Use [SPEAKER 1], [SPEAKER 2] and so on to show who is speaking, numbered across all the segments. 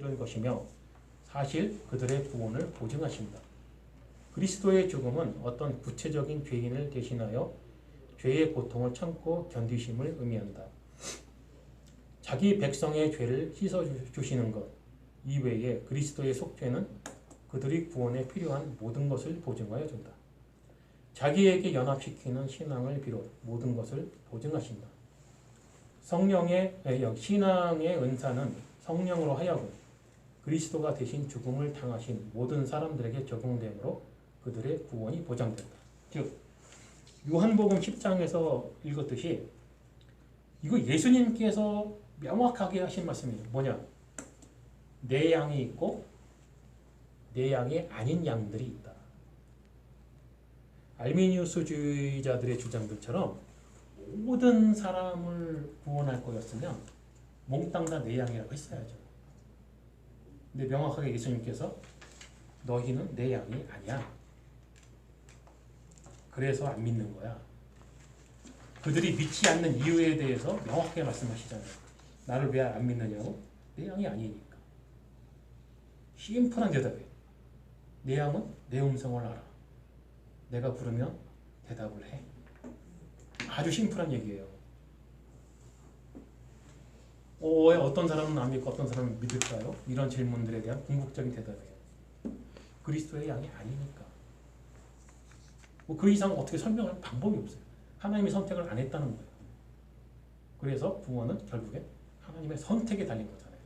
[SPEAKER 1] 된 것이며 사실 그들의 구원을 보증하신다. 그리스도의 죽음은 어떤 구체적인 죄인을 대신하여 죄의 고통을 참고 견디심을 의미한다. 자기 백성의 죄를 씻어주시는 것 이외에 그리스도의 속죄는 그들이 구원에 필요한 모든 것을 보증하여 준다. 자기에게 연합시키는 신앙을 비롯 모든 것을 보증하신다. 신앙의 은사는 성령으로 하여금 그리스도가 대신 죽음을 당하신 모든 사람들에게 적용되므로 그들의 구원이 보장된다. 즉 요한복음 10장에서 읽었듯이 이거 예수님께서 명확하게 하신 말씀이에요. 뭐냐? 내 양이 있고 내 양이 아닌 양들이 있다. 알미니우스주의자들의 주장들처럼 모든 사람을 구원할 거였으면 몽땅 다 내 양이라고 했어야죠. 근데 명확하게 예수님께서 너희는 내 양이 아니야. 그래서 안 믿는 거야. 그들이 믿지 않는 이유에 대해서 명확하게 말씀하시잖아요. 나를 왜 안 믿느냐고? 내 양이 아니니까. 심플한 대답이에요. 내 양은 내 음성을 알아. 내가 부르면 대답을 해. 아주 심플한 얘기예요. 왜 어떤 사람은 안 믿고 어떤 사람은 믿을까요? 이런 질문들에 대한 궁극적인 대답이에요. 그리스도의 양이 아니니까. 그 이상 어떻게 설명할 방법이 없어요. 하나님이 선택을 안 했다는 거예요. 그래서 구원은 결국에 하나님의 선택에 달린 거잖아요.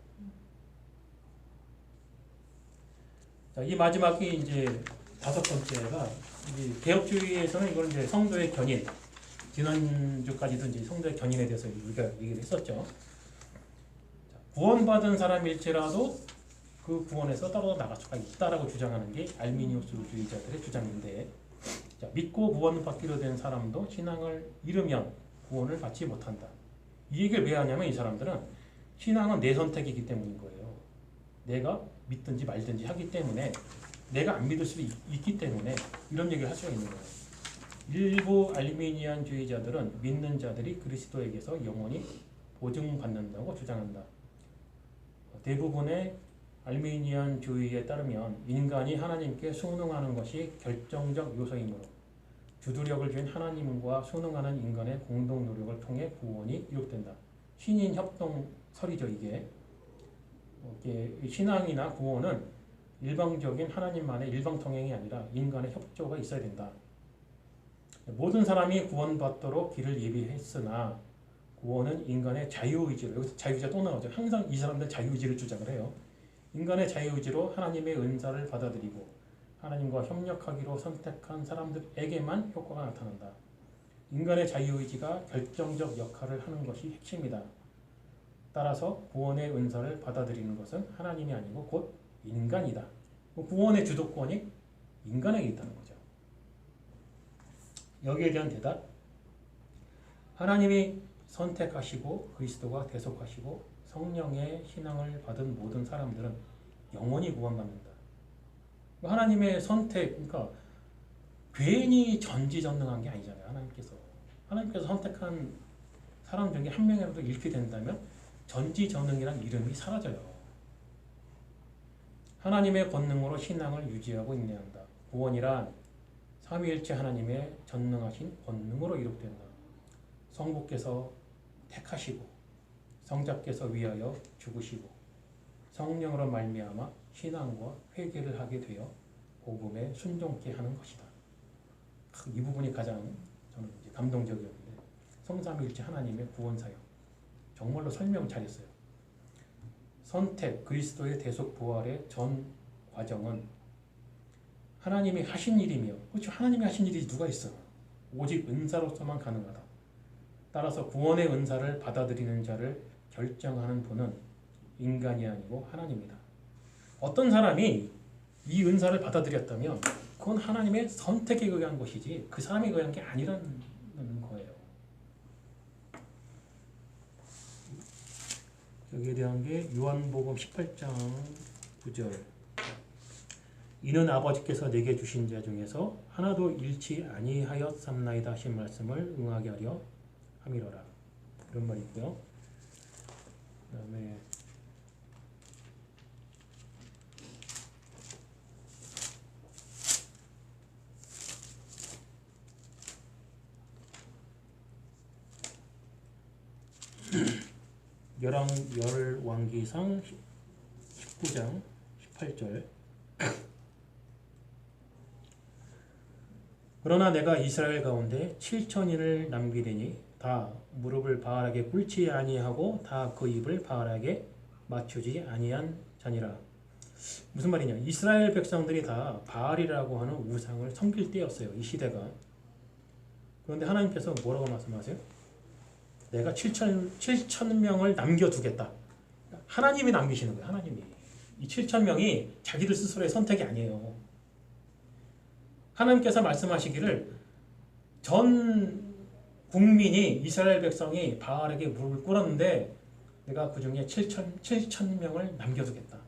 [SPEAKER 1] 자, 이 마지막이 이제 다섯 번째가 개혁주의에서는 이걸 이제 성도의 견인, 지난주까지도 이제 성도의 견인에 대해서 우리가 얘기를 했었죠. 자, 구원받은 사람일지라도 그 구원에서 떨어져 나갈 수가 있다라고 주장하는 게 알미니우스주의자들의 주장인데, 자, 믿고 구원받기로 된 사람도 신앙을 잃으면 구원을 받지 못한다. 이 얘기를 왜 하냐면 이 사람들은 신앙은 내 선택이기 때문인 거예요. 내가 믿든지 말든지 하기 때문에 내가 안 믿을 수도 있기 때문에 이런 얘기를 할 수가 있는 거예요. 일부 알미니안주의자들은 믿는 자들이 그리스도에게서 영원히 보증받는다고 주장한다. 대부분의 알미니안주의에 따르면 인간이 하나님께 순응하는 것이 결정적 요소이므로 주도력을 쥔 하나님과 순응하는 인간의 공동 노력을 통해 구원이 이룩된다. 신인 협동설이죠. 이게 신앙이나 구원은 일방적인 하나님만의 일방통행이 아니라 인간의 협조가 있어야 된다. 모든 사람이 구원받도록 길을 예비했으나 구원은 인간의 자유의지로, 여기서 자유의지가 또 나오죠. 항상 이 사람들은 자유의지를 주장을 해요. 인간의 자유의지로 하나님의 은사를 받아들이고 하나님과 협력하기로 선택한 사람들에게만 효과가 나타난다. 인간의 자유의지가 결정적 역할을 하는 것이 핵심이다. 따라서 구원의 은사를 받아들이는 것은 하나님이 아니고 곧 인간이다. 구원의 주도권이 인간에게 있다는 거죠. 여기에 대한 대답, 하나님이 선택하시고 그리스도가 대속하시고 성령의 신앙을 받은 모든 사람들은 영원히 구원받는다. 하나님의 선택, 그러니까 괜히 전지전능한 게 아니잖아요. 하나님께서 선택한 사람 중에 한 명이라도 잃게 된다면 전지전능이란 이름이 사라져요. 하나님의 권능으로 신앙을 유지하고 인내한다. 구원이란 삼위일체 하나님의 전능하신 권능으로 이룩된다. 성부께서 택하시고 성자께서 위하여 죽으시고 성령으로 말미암아 신앙과 회개를 하게 되어 복음에 순종케 하는 것이다. 이 부분이 가장 저는 이제 감동적이었는데, 성삼위일체 하나님의 구원 사역 정말로 설명 잘했어요. 선택, 그리스도의 대속 부활의 전 과정은 하나님이 하신 일이며, 그렇죠, 하나님이 하신 일이 누가 있어? 오직 은사로서만 가능하다. 따라서 구원의 은사를 받아들이는 자를 결정하는 분은 인간이 아니고 하나님이다. 어떤 사람이 이 은사를 받아들였다면 그건 하나님의 선택에 의한 것이지 그 사람에 의한 게 아니라는 거예요. 여기에 대한 게 요한복음 18장 9절. 이는 아버지께서 내게 주신 자 중에서 하나도 잃지 아니하였삼나이다 하신 말씀을 응하게 하려 함이로라. 이런 말이 있고요. 그 다음에 열왕기상 19장 18절. 그러나 내가 이스라엘 가운데 7천인을 남기리니 다 무릎을 바알에게 꿇지 아니하고 다 그 입을 바알에게 맞추지 아니한 자니라. 무슨 말이냐? 이스라엘 백성들이 다 바알이라고 하는 우상을 섬길 때였어요. 이 시대가. 그런데 하나님께서 뭐라고 말씀하세요? 내가 7천 명을 남겨두겠다. 하나님이 남기시는 거예요. 하나님이. 이 7천 명이 자기들 스스로의 선택이 아니에요. 하나님께서 말씀하시기를 전 국민이 이스라엘 백성이 바알에게 무릎을 꿇었는데 내가 그 중에 7천 명을 남겨두겠다.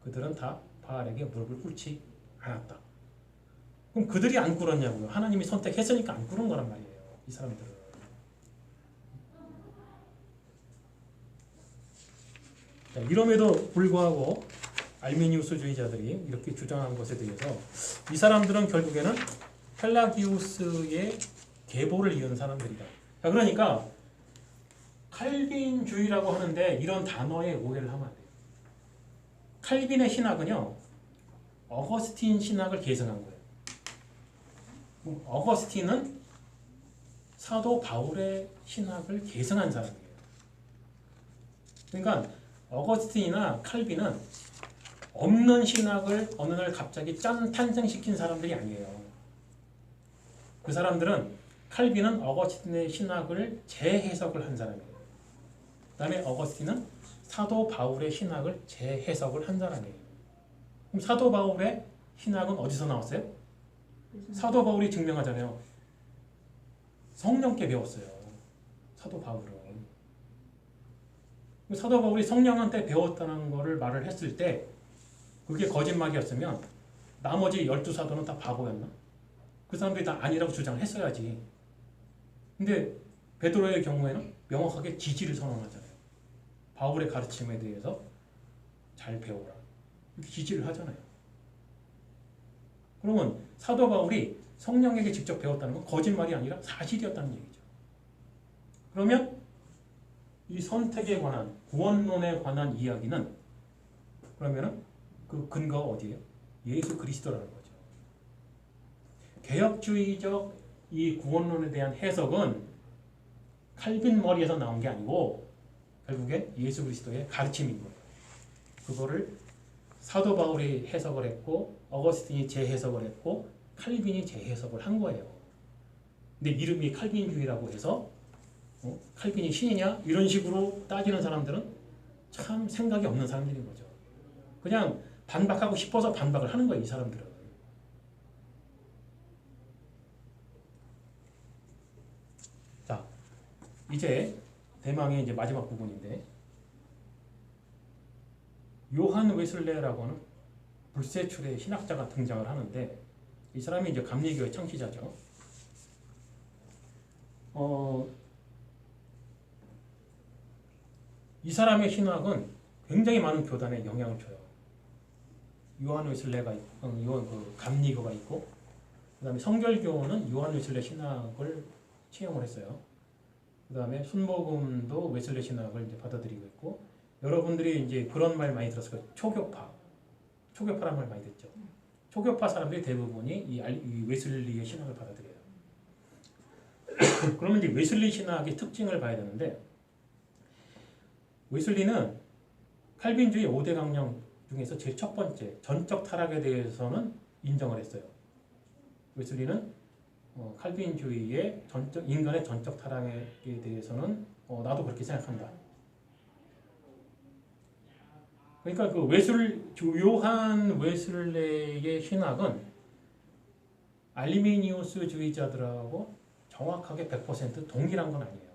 [SPEAKER 1] 그들은 다 바알에게 무릎을 꿇지 않았다. 그럼 그들이 안 꿇었냐고요. 하나님이 선택했으니까 안 꿇은 거란 말이에요. 이 사람들은. 자, 이럼에도 불구하고 알미니우스주의자들이 이렇게 주장한 것에 대해서 이 사람들은 결국에는 펠라기우스의 계보를 이은 사람들이다. 자, 그러니까 칼빈주의라고 하는데 이런 단어에 오해를 하면 안 돼요. 칼빈의 신학은요, 어거스틴 신학을 계승한 거예요. 어거스틴은 사도 바울의 신학을 계승한 사람이에요. 그러니까 어거스틴이나 칼빈은 없는 신학을 어느 날 갑자기 탄생시킨 사람들이 아니에요. 그 사람들은 칼빈은 어거스틴의 신학을 재해석을 한 사람이에요. 그 다음에 어거스틴은 사도 바울의 신학을 재해석을 한 사람이에요. 그럼 사도 바울의 신학은 어디서 나왔어요? 사도 바울이 증명하잖아요. 성령께 배웠어요. 사도 바울은. 사도 바울이 성령한테 배웠다는 것을 말을 했을 때 그게 거짓말이었으면 나머지 12사도는 다 바보였나? 그 사람들이 다 아니라고 주장을 했어야지. 근데 베드로의 경우에는 명확하게 지지를 선언하잖아요. 바울의 가르침에 대해서 잘 배워라. 이렇게 지지를 하잖아요. 그러면 사도 바울이 성령에게 직접 배웠다는 건 거짓말이 아니라 사실이었다는 얘기죠. 그러면 이 선택에 관한, 구원론에 관한 이야기는 그러면은 그 근거가 어디예요? 예수 그리스도라는 거죠. 개혁주의적 이 구원론에 대한 해석은 칼빈 머리에서 나온 게 아니고 결국에 예수 그리스도의 가르침인 거예요. 그거를 사도 바울이 해석을 했고 어거스틴이 재해석을 했고 칼빈이 재해석을 한 거예요. 근데 이름이 칼빈주의라고 해서 칼빈이 신이냐? 이런 식으로 따지는 사람들은 참 생각이 없는 사람들인 거죠. 그냥 반박하고 싶어서 반박을 하는 거예요. 이 사람들은. 자, 이제 대망의 이제 마지막 부분인데 요한 웨슬레라고 하는 불세출의 신학자가 등장을 하는데 이 사람이 이제 감리교의 창시자죠. 이 사람의 신학은 굉장히 많은 교단에 영향을 줘요. 요한 웨슬레가 있고, 그 감리교가 있고, 그 다음에 성결교는 요한 웨슬레 신학을 채용을 했어요. 그 다음에 순복음도 웨슬레 신학을 이제 받아들이고 있고, 여러분들이 이제 그런 말 많이 들었을 거예요. 초교파란 말 많이 듣죠. 초교파 사람들이 대부분이 이 웨슬리의 신학을 받아들여요. 그러면 이제 웨슬리 신학의 특징을 봐야 되는데, 웨슬리는 칼빈주의 5대 강령 중에서 제일 첫 번째 전적 타락에 대해서는 인정을 했어요. 웨슬리는 칼빈주의의 인간의 전적 타락에 대해서는 나도 그렇게 생각한다. 그러니까 그 요한 웨슬레의 신학은 알미니우스주의자들하고 정확하게 100% 동일한 건 아니에요.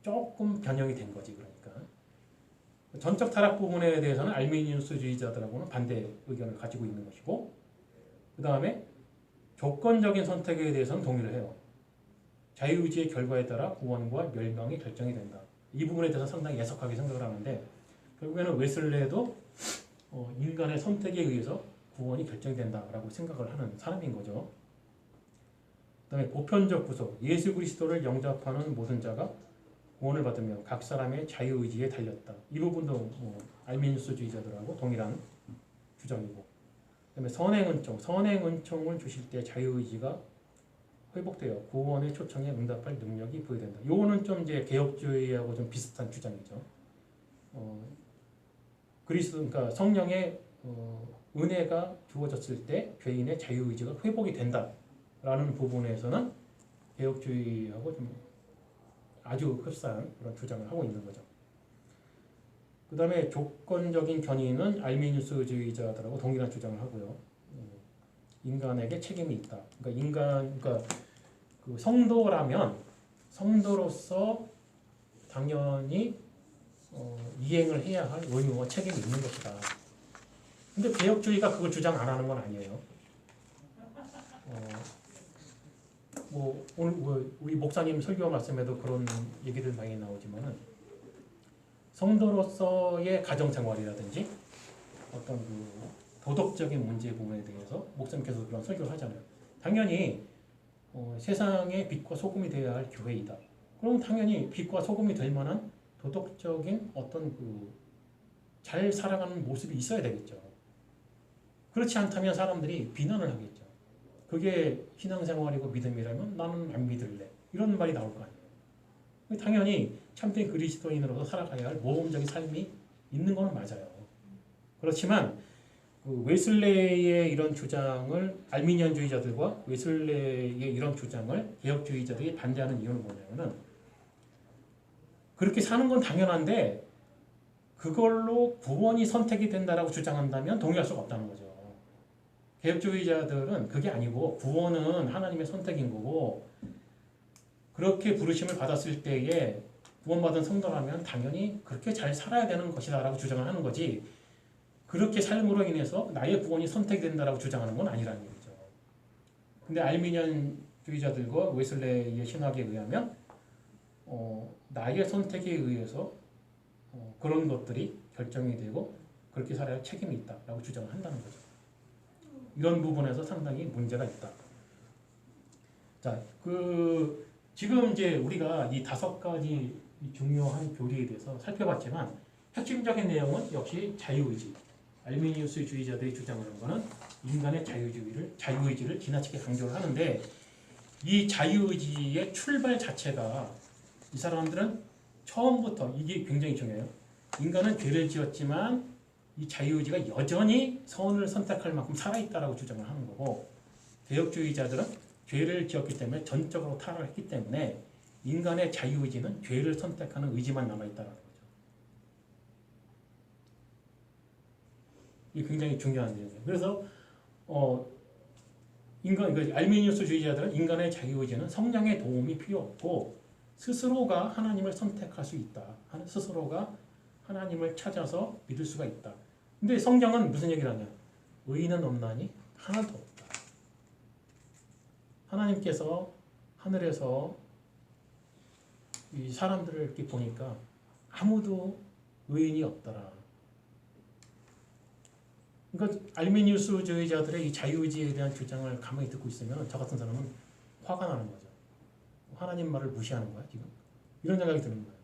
[SPEAKER 1] 조금 변형이 된 거지. 그러니까 전적 타락 부분에 대해서는 알미니우스주의자들하고는 반대 의견을 가지고 있는 것이고, 그 다음에 조건적인 선택에 대해서는 동의를 해요. 자유의지의 결과에 따라 구원과 멸망이 결정이 된다. 이 부분에 대해서 상당히 애석하게 생각을 하는데 결국에는 웨슬레도 인간의 선택에 의해서 구원이 결정된다라고 생각을 하는 사람인 거죠. 그 다음에 보편적 구속, 예수 그리스도를 영접하는 모든 자가 구원을 받으며 각 사람의 자유의지에 달렸다. 이 부분도 알미니우스주의자들하고 동일한 주장이고, 그다음에 선행은총을 주실 때 자유의지가 회복되어 구원의 초청에 응답할 능력이 부여된다. 요거는 좀 이제 개혁주의하고 좀 비슷한 주장이죠. 그러니까 성령의 은혜가 주어졌을 때 죄인의 자유의지가 회복이 된다라는 부분에서는 개혁주의하고 좀 아주 흡사한 그런 주장을 하고 있는 거죠. 그 다음에 조건적인 견인은 알미니우스주의자들하고 동일한 주장을 하고요. 인간에게 책임이 있다. 그러니까 그 성도로서 당연히 이행을 해야 할 의무와 책임이 있는 것이다. 근데 개혁주의가 그걸 주장 안 하는 건 아니에요. 오늘 우리 목사님 설교 말씀에도 그런 얘기들 많이 나오지만은 성도로서의 가정생활이라든지 어떤 그 도덕적인 문제 부분에 대해서 목사님께서 그런 설교를 하잖아요. 당연히 세상의 빛과 소금이 되어야 할 교회이다. 그럼 당연히 빛과 소금이 될 만한 도덕적인 어떤 그 잘 살아가는 모습이 있어야 되겠죠. 그렇지 않다면 사람들이 비난을 하겠죠. 그게 신앙생활이고 믿음이라면 나는 안 믿을래. 이런 말이 나올 거 아니에요. 당연히 참된 그리스도인으로서 살아가야 할 모범적인 삶이 있는 건 맞아요. 그렇지만 그 웨슬레이의 이런 주장을 알미니안주의자들과 웨슬레이의 이런 주장을 개혁주의자들이 반대하는 이유는 뭐냐면은 그렇게 사는 건 당연한데 그걸로 구원이 선택이 된다라고 주장한다면 동의할 수가 없다는 거죠. 개혁주의자들은 그게 아니고 구원은 하나님의 선택인 거고 그렇게 부르심을 받았을 때에 구원받은 성도라면 당연히 그렇게 잘 살아야 되는 것이다 라고 주장을 하는 거지 그렇게 삶으로 인해서 나의 구원이 선택된다라고 주장하는 건 아니라는 얘기죠. 근데 알미니안주의자들과 웨슬레이의 신학에 의하면 나의 선택에 의해서 그런 것들이 결정이 되고 그렇게 살아야 할 책임이 있다라고 주장을 한다는 거죠. 이런 부분에서 상당히 문제가 있다. 자, 지금 이제 우리가 이 5가지 중요한 교리에 대해서 살펴봤지만 핵심적인 내용은 역시 자유의지. 알미니우스주의자들이 주장하는 것은 인간의 자유의지를 지나치게 강조를 하는데 이 자유의지의 출발 자체가 이 사람들은 처음부터 이게 굉장히 중요해요. 인간은 죄를 지었지만 이 자유의지가 여전히 선을 선택할 만큼 살아있다라고 주장을 하는 거고 개혁주의자들은 죄를 지었기 때문에 전적으로 타락했기 때문에 인간의 자유의지는 죄를 선택하는 의지만 남아있다는 거죠. 이게 굉장히 중요한 내용이에요. 그래서 알미니우스주의자들은 인간의 자유의지는 성령의 도움이 필요 없고 스스로가 하나님을 선택할 수 있다. 스스로가 하나님을 찾아서 믿을 수가 있다. 근데 성경은 무슨 얘기를 하냐? 의인은 없나니 하나도 없다. 하나님께서 하늘에서 이 사람들을 이렇게 보니까 아무도 의인이 없더라. 그러니까 알미니우스주의자들의 이 자유의지에 대한 주장을 가만히 듣고 있으면 저 같은 사람은 화가 나는 거죠. 하나님 말을 무시하는 거야 지금? 이런 생각이 드는 거예요.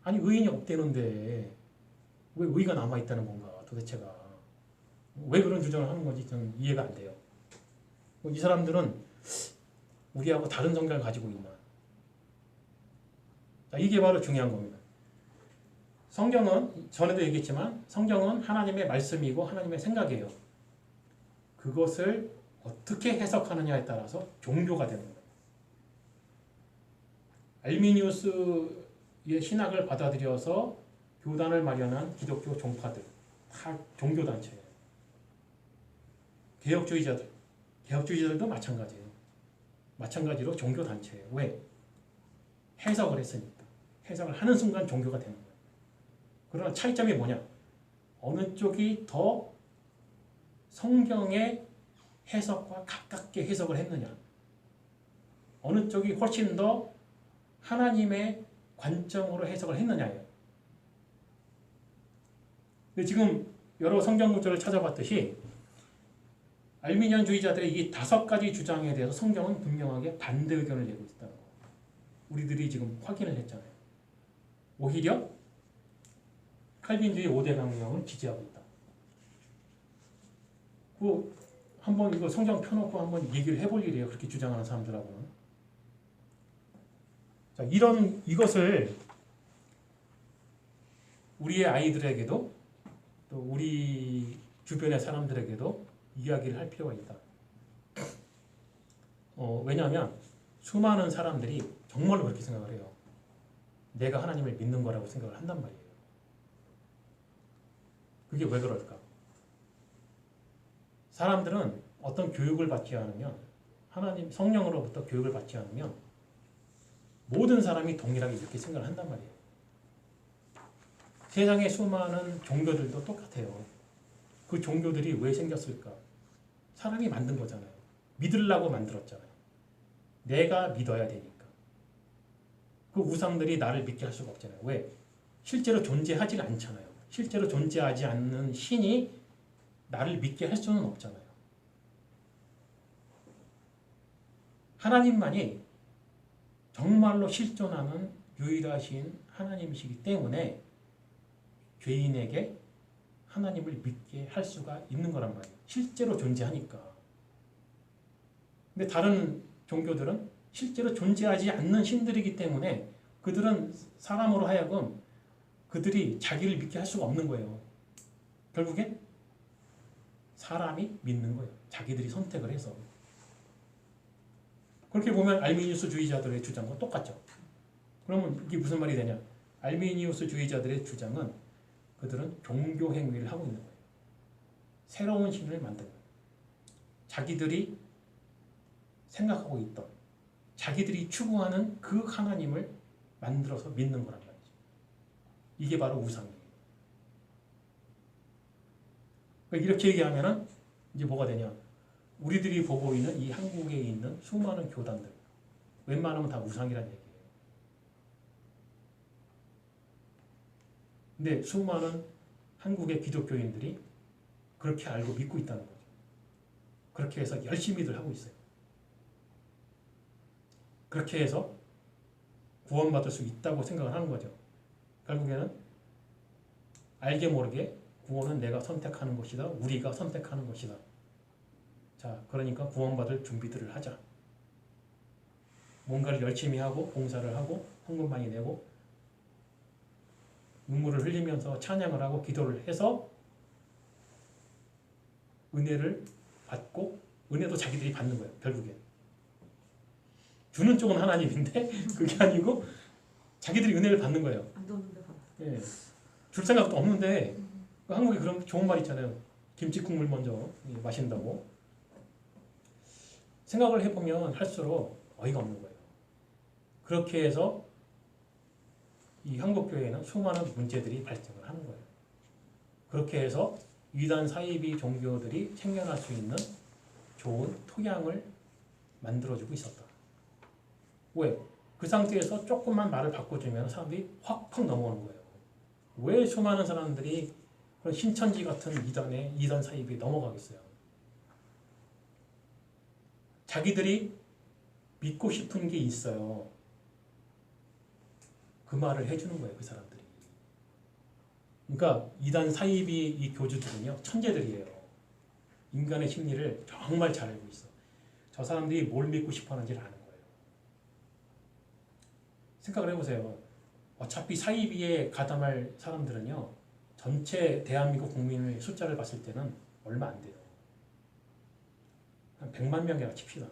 [SPEAKER 1] 아니 의인이 없대는데 왜 의가 남아있다는 건가 도대체가. 왜 그런 주장을 하는 건지 저는 이해가 안 돼요. 이 사람들은 우리하고 다른 성경을 가지고 있나. 자, 이게 바로 중요한 겁니다. 성경은 전에도 얘기했지만 성경은 하나님의 말씀이고 하나님의 생각이에요. 그것을 어떻게 해석하느냐에 따라서 종교가 되는 거예요. 알미니우스의 신학을 받아들여서 교단을 마련한 기독교 종파들 다 종교단체예요. 개혁주의자들도 마찬가지예요. 마찬가지로 종교단체예요. 왜? 해석을 했으니까. 해석을 하는 순간 종교가 되는 거예요. 그러나 차이점이 뭐냐? 어느 쪽이 더 성경의 해석과 가깝게 해석을 했느냐? 어느 쪽이 훨씬 더 하나님의 관점으로 해석을 했느냐예요. 지금 여러 성경 구절을 찾아봤듯이 알미니안주의자들의 이 5가지 주장에 대해서 성경은 분명하게 반대 의견을 내고 있다는 거. 우리들이 지금 확인을 했잖아요. 오히려 칼빈주의 5대 강령을 지지하고 있다. 한번 이거 성경 펴놓고 한번 얘기를 해볼 일이에요. 그렇게 주장하는 사람들하고는. 자, 이것을 우리의 아이들에게도 또 우리 주변의 사람들에게도 이야기를 할 필요가 있다. 왜냐하면 수많은 사람들이 정말로 그렇게 생각을 해요. 내가 하나님을 믿는 거라고 생각을 한단 말이에요. 그게 왜 그럴까? 사람들은 어떤 교육을 받지 않으면, 하나님 성령으로부터 교육을 받지 않으면 모든 사람이 동일하게 이렇게 생각을 한단 말이에요. 세상의 수많은 종교들도 똑같아요. 그 종교들이 왜 생겼을까? 사람이 만든 거잖아요. 믿으려고 만들었잖아요. 내가 믿어야 되니까. 그 우상들이 나를 믿게 할 수가 없잖아요. 왜? 실제로 존재하지가 않잖아요. 실제로 존재하지 않는 신이 나를 믿게 할 수는 없잖아요. 하나님만이 정말로 실존하는 유일하신 하나님이시기 때문에 죄인에게 하나님을 믿게 할 수가 있는 거란 말이에요. 실제로 존재하니까. 근데 다른 종교들은 실제로 존재하지 않는 신들이기 때문에 그들은 사람으로 하여금 그들이 자기를 믿게 할 수가 없는 거예요. 결국에 사람이 믿는 거예요. 자기들이 선택을 해서. 그렇게 보면 알미니우스주의자들의 주장과 똑같죠. 그러면 이게 무슨 말이 되냐? 알미니우스주의자들의 주장은 그들은 종교 행위를 하고 있는 거예요. 새로운 신을 만드는 거예요. 자기들이 생각하고 있던, 자기들이 추구하는 그 하나님을 만들어서 믿는 거란 말이죠. 이게 바로 우상이에요. 그러니까 이렇게 얘기하면은 이제 뭐가 되냐? 우리들이 보고 있는 이 한국에 있는 수많은 교단들, 웬만하면 다 우상이라는 얘기예요. 근데 수많은 한국의 기독교인들이 그렇게 알고 믿고 있다는 거죠. 그렇게 해서 열심히들 하고 있어요. 그렇게 해서 구원받을 수 있다고 생각을 하는 거죠. 결국에는 알게 모르게 구원은 내가 선택하는 것이다. 우리가 선택하는 것이다. 자, 그러니까 구원받을 준비들을 하자. 뭔가를 열심히 하고 봉사를 하고 헌금 많이 내고 눈물을 흘리면서 찬양을 하고 기도를 해서 은혜를 받고 은혜도 자기들이 받는 거예요. 결국에. 주는 쪽은 하나님인데 그게 아니고 자기들이 은혜를 받는 거예요.
[SPEAKER 2] 안 뒀는데 받아.
[SPEAKER 1] 예. 줄 생각도 없는데 한국에 그런 좋은 말 있잖아요. 김치 국물 먼저 마신다고. 생각을 해보면 할수록 어이가 없는 거예요. 그렇게 해서 이 한국교회에는 수많은 문제들이 발생을 하는 거예요. 그렇게 해서 이단 사이비 종교들이 생겨날 수 있는 좋은 토양을 만들어주고 있었다. 왜? 그 상태에서 조금만 말을 바꿔주면 사람들이 확 넘어오는 거예요. 왜 수많은 사람들이 그런 신천지 같은 이단 사이비에 넘어가겠어요? 자기들이 믿고 싶은 게 있어요. 그 말을 해주는 거예요, 그 사람들이. 그러니까 이단 사이비 이 교주들은요, 천재들이에요. 인간의 심리를 정말 잘 알고 있어. 저 사람들이 뭘 믿고 싶어 하는지를 아는 거예요. 생각을 해보세요. 어차피 사이비에 가담할 사람들은요, 전체 대한민국 국민의 숫자를 봤을 때는 얼마 안 돼요. 한 100만 명이라 칩시다.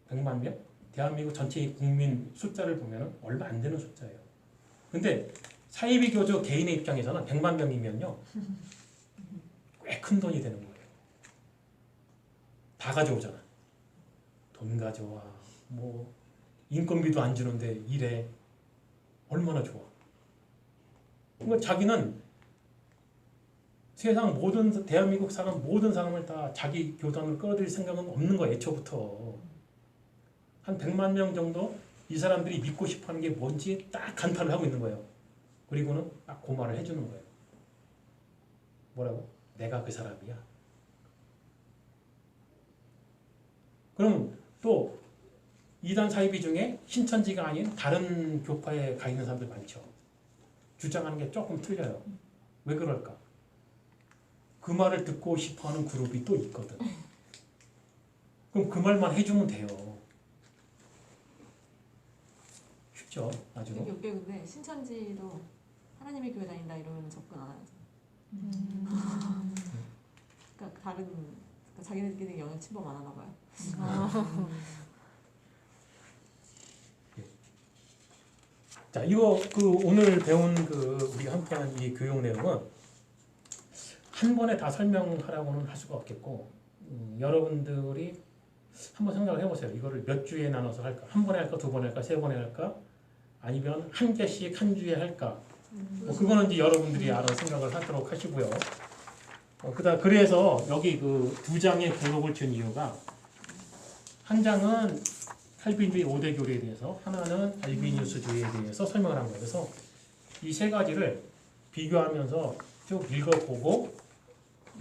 [SPEAKER 1] 100만 명? 대한민국 전체 국민 숫자를 보면 얼마 안 되는 숫자예요. 근데 사이비 교주 개인의 입장에서는 100만 명이면요, 꽤 큰 돈이 되는 거예요. 다 가져오잖아. 돈 가져와. 뭐 인건비도 안 주는데 이래. 얼마나 좋아. 그러니까 자기는 세상 모든 대한민국 사람 모든 사람을 다 자기 교단으로 끌어들일 생각은 없는 거예요. 애초부터. 한 100만 명 정도 이 사람들이 믿고 싶어하는 게 뭔지 딱 간파를 하고 있는 거예요. 그리고는 딱 그 말을 해주는 거예요. 뭐라고? 내가 그 사람이야. 그럼 또 이단 사이비 중에 신천지가 아닌 다른 교파에 가 있는 사람들 많죠. 주장하는 게 조금 틀려요. 왜 그럴까? 그 말을 듣고 싶어하는 그룹이 또 있거든. 그럼 그 말만 해주면 돼요. 쉽죠? 아주.
[SPEAKER 2] 되게 웃겨. 근데 신천지도 하나님의 교회 다닌다 이러면 접근 안 하죠. 그러니까 다른 그러니까 자기네들끼리 영역 침범 안 하나 봐요.
[SPEAKER 1] 자, 이거 오늘 배운 우리가 함께한 이 교육 내용은 한 번에 다 설명하라고는 할 수가 없겠고, 여러분들이 한번 생각을 해보세요. 이거를 몇 주에 나눠서 할까? 한 번에 할까? 두 번에 할까? 세 번에 할까? 아니면 한 개씩 한 주에 할까? 그거는 이제 여러분들이 알아서 생각을 하도록 하시고요. 그래서 여기 두 장의 목록을 준 이유가, 한 장은 칼빈주의 5대 교리에 대해서, 하나는 알비니우스주의에 대해서 설명을 한 거예요. 그래서 이 세 가지를 비교하면서 쭉 읽어보고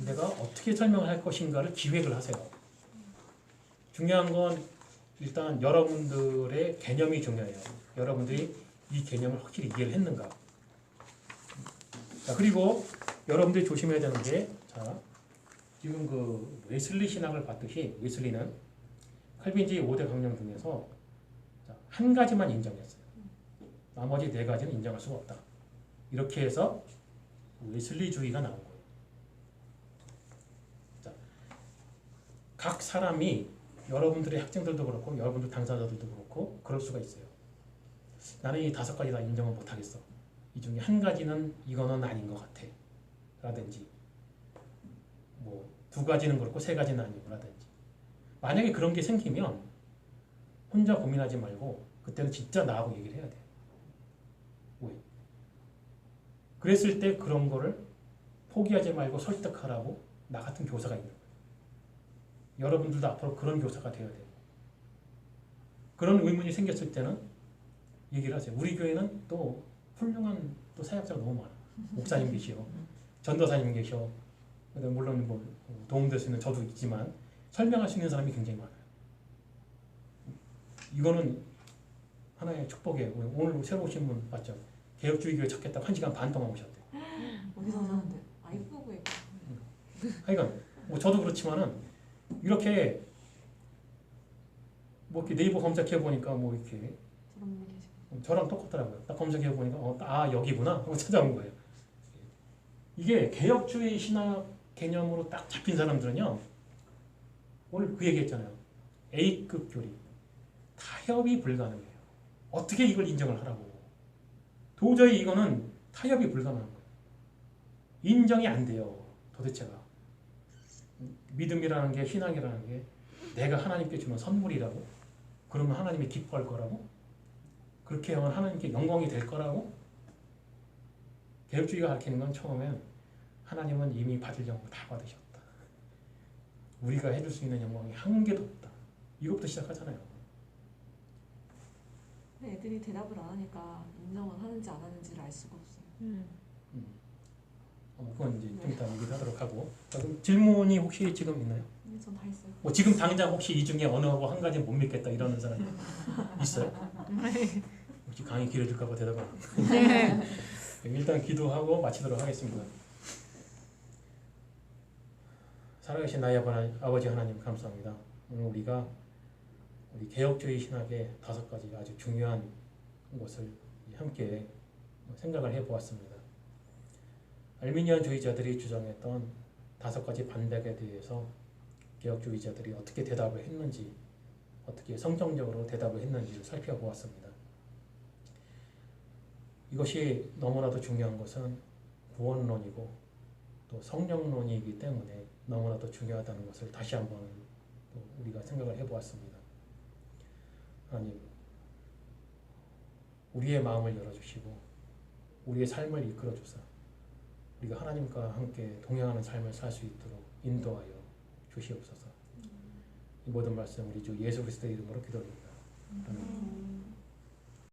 [SPEAKER 1] 내가 어떻게 설명을 할 것인가를 기획을 하세요. 중요한 건 일단 여러분들의 개념이 중요해요. 여러분들이 이 개념을 확실히 이해를 했는가. 자, 그리고 여러분들이 조심해야 되는 게, 자, 지금 웨슬리 신학을 봤듯이 웨슬리는 칼빈주의 5대 강령 중에서 한 가지만 인정했어요. 나머지 네 가지는 인정할 수가 없다. 이렇게 해서 웨슬리주의가 나온 거예요. 자, 각 사람이 여러분들의 학생들도 그렇고 여러분들 당사자들도 그렇고 그럴 수가 있어요. 나는 이 5가지 다 인정을 못하겠어. 이 중에 한 가지는 이거는 아닌 것 같아. 라든지 2가지는 그렇고 3가지는 아니고 라든지. 만약에 그런 게 생기면 혼자 고민하지 말고 그때는 진짜 나하고 얘기를 해야 돼요. 왜? 그랬을 때 그런 거를 포기하지 말고 설득하라고 나 같은 교사가 있는 거예요. 여러분들도 앞으로 그런 교사가 되어야 돼요. 그런 의문이 생겼을 때는 얘기를 하세요. 우리 교회는 또 훌륭한 또 사역자가 너무 많아. 목사님 계시오. 전도사님 계셔. 물론 도움될 수 있는 저도 있지만 설명할 수 있는 사람이 굉장히 많아요. 이거는 하나의 축복이에요. 오늘 새로 오신 분 봤죠? 개혁주의교회 찾겠다고 1시간 반 동안 오셨대요.
[SPEAKER 2] 어디서 사는데? 아이프고 얘기.
[SPEAKER 1] 하여간 저도 그렇지만은 이렇게 이렇게 네이버 검색해 보니까 이렇게
[SPEAKER 2] 저런 분이 계시고.
[SPEAKER 1] 저랑 똑같더라고요. 딱 검색해 보니까 여기구나 하고 찾아온 거예요. 이게 개혁주의 신학 개념으로 딱 잡힌 사람들은요, 오늘 그 얘기했잖아요. A급 교리 타협이 불가능해요. 어떻게 이걸 인정을 하라고? 도저히 이거는 타협이 불가능한 거예요. 인정이 안 돼요. 도대체가. 믿음이라는 게, 신앙이라는 게 내가 하나님께 주는 선물이라고? 그러면 하나님이 기뻐할 거라고? 그렇게 하면 하나님께 영광이 될 거라고? 개혁주의가 가르치는 건 처음엔 하나님은 이미 받을 영광 다 받으셨다. 우리가 해줄 수 있는 영광이 한 개도 없다. 이것부터 시작하잖아요.
[SPEAKER 2] 근데 애들이 대답을 안 하니까 인정을 하는지 안 하는지를 알 수가 없어요.
[SPEAKER 1] 그건 이제 좀 이따 얘기하도록 하고. 그럼 질문이 혹시 지금 있나요?
[SPEAKER 2] 네, 전 다 했어요.
[SPEAKER 1] 지금 당장 혹시 이 중에 어느 하고 한 가지 못 믿겠다 이러는 사람이 있어요? 혹시 강의 길어질까 봐 대답을 안 하고.
[SPEAKER 3] 네.
[SPEAKER 1] 일단 기도하고 마치도록 하겠습니다. 살아계신 나의 아버지 하나님 감사합니다. 오늘 우리가 우리 개혁주의 신학의 5가지 아주 중요한 것을 함께 생각을 해보았습니다. 알미니안주의자들이 주장했던 5가지 반백에 대해서 개혁주의자들이 어떻게 대답을 했는지, 어떻게 성경적으로 대답을 했는지를 살펴보았습니다. 이것이 너무나도 중요한 것은 구원론이고 또 성령론이기 때문에 너무나도 중요하다는 것을 다시 한번 또 우리가 생각을 해보았습니다. 하나님, 우리의 마음을 열어주시고 우리의 삶을 이끌어주사 우리가 하나님과 함께 동행하는 삶을 살 수 있도록 인도하여 주시옵소서. 이 모든 말씀 우리 주 예수 그리스도의 이름으로 기도합니다. 아멘.